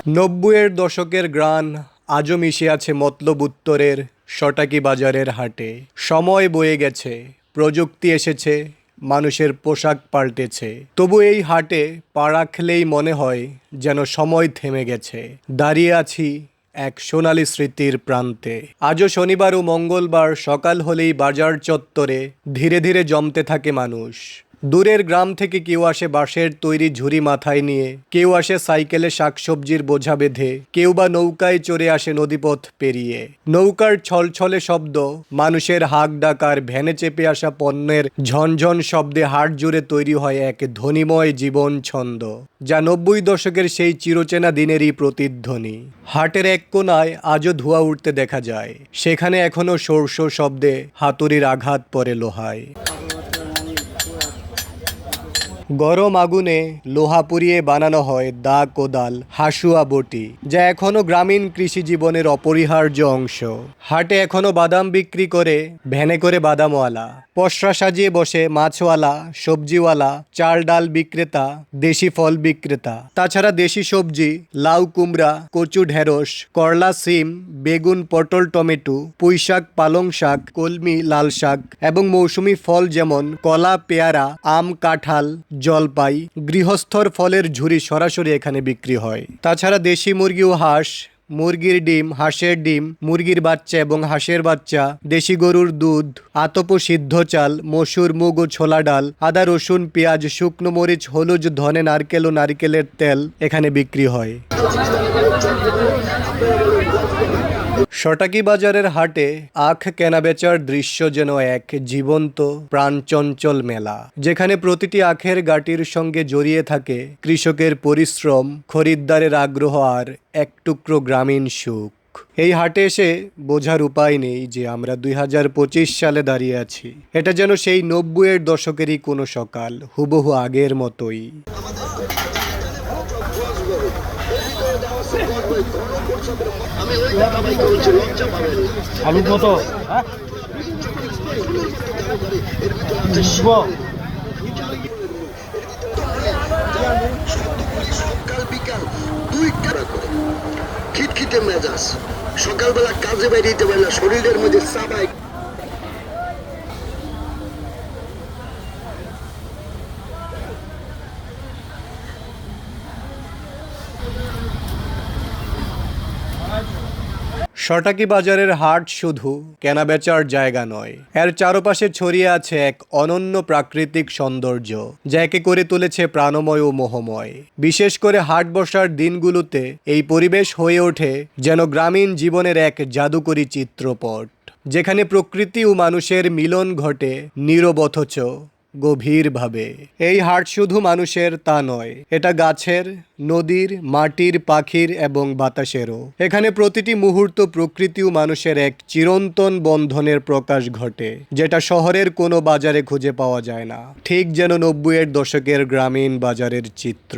নব্বইয়ের দশকের গ্রান আজও মিশে আছে মতলব উত্তরের সটাকি বাজারের হাটে। সময় বয়ে গেছে, প্রযুক্তি এসেছে, মানুষের পোশাক পাল্টেছে, তবু এই হাটে পা রাখলেই মনে হয় যেন সময় থেমে গেছে। দাঁড়িয়ে আছি এক সোনালী স্মৃতির প্রান্তে। আজও শনিবার ও মঙ্গলবার সকাল হলেই বাজার চত্বরে ধীরে ধীরে জমতে থাকে মানুষ। দূরের গ্রাম থেকে কেউ আসে বাঁশের তৈরি ঝুড়ি মাথায় নিয়ে, কেউ আসে সাইকেলে শাকসবজির বোঝা বেঁধে, কেউ বা নৌকায় চড়ে আসে নদীপথ পেরিয়ে। নৌকার ছলছলে শব্দ, মানুষের হাঁক ডাক আর ভ্যানে চেপে আসা পণ্যের ঝনঝন শব্দে হাট জুড়ে তৈরি হয় এক ধ্বনিময় জীবন ছন্দ, যা ৯০ দশকের সেই চিরচেনা দিনেরই প্রতিধ্বনি। হাটের এক কোণায় আজও ধোঁয়া উঠতে দেখা যায়, সেখানে এখনো শোরশো শব্দে হাতুড়ির আঘাত পড়ে লোহায়। গরম আগুনে লোহা পুড়িয়ে বানানো হয় দা, কোদাল, হাসুয়া, বটি, যা এখনো গ্রামীণ কৃষি জীবনের অপরিহার্য অংশ। হাটে এখনো বাদাম বিক্রি করে ভ্যানে করে বাদামওয়ালা, পসরা সাজিয়ে বসে মাছওয়ালা, সবজিওয়ালা, চাল ডাল বিক্রেতা, দেশি ফল বিক্রেতা। তাছাড়া দেশি সবজি, লাউ, কুমড়া, কচু, ঢেঁড়স, করলা, সিম, বেগুন, পটল, টমেটো, পুঁইশাক, পালং শাক, কলমি, লাল শাক এবং মৌসুমি ফল যেমন কলা, পেয়ারা, আম, কাঁঠাল, জলপাই, গৃহস্থর ফলের ঝুড়ি সরাসরি এখানে বিক্রি হয়। তাছাড়া দেশি মুরগি ও হাঁস, মুরগির ডিম, হাঁসের ডিম, মুরগির বাচ্চা এবং হাঁসের বাচ্চা, দেশি গরুর দুধ, আতপ সিদ্ধ চাল, মসুর, মুগ ও ছোলা ডাল, আদা, রসুন, পেঁয়াজ, শুকনো মরিচ, হলুদ, ধনে, নারকেল ও নারকেলের তেল এখানে বিক্রি হয়। সটাকি বাজারের হাটে আখ কেনাবেচার দৃশ্য যেন এক জীবন্ত প্রাণচঞ্চল মেলা, যেখানে প্রতিটি আখের গাঁটির সঙ্গে জড়িয়ে থাকে কৃষকের পরিশ্রম, খরিদ্দারের আগ্রহ আর এক টুকরো গ্রামীণ সুখ। এই হাটে এসে বোঝার উপায় নেই যে আমরা ২০২৫ সালে দাঁড়িয়ে আছি। এটা যেন সেই ৯০-এর দশকেরই কোনো সকাল, হুবহু আগের মতোই। আলুর মতো সকাল বিকাল ২ টাকা করে খিটখিটে মেজাজ, সকালবেলা কাজে বেরিয়ে যেতে পারে না, শরীরের মধ্যে চাবায়। সটাকি বাজারের হাট শুধু কেনাবেচার জায়গা নয়, এর চারপাশে ছড়িয়ে আছে এক অনন্য প্রাকৃতিক সৌন্দর্য, যা একে করে তুলেছে প্রাণময় ও মোহময়। বিশেষ করে হাট বসার দিনগুলোতে এই পরিবেশ হয়ে ওঠে যেন গ্রামীণ জীবনের এক জাদুকরী চিত্রপট, যেখানে প্রকৃতি ও মানুষের মিলন ঘটে নীরব অথচ গভীরভাবে। এই হাট শুধু মানুষের তা নয়, এটা গাছের, নদীর, মাটির, পাখির এবং বাতাসেরও। এখানে প্রতিটি মুহূর্ত প্রকৃতি ও মানুষের এক চিরন্তন বন্ধনের প্রকাশ ঘটে, যেটা শহরের কোনো বাজারে খুঁজে পাওয়া যায় না। ঠিক যেন ৯০-এর দশকের গ্রামীণ বাজারের চিত্র।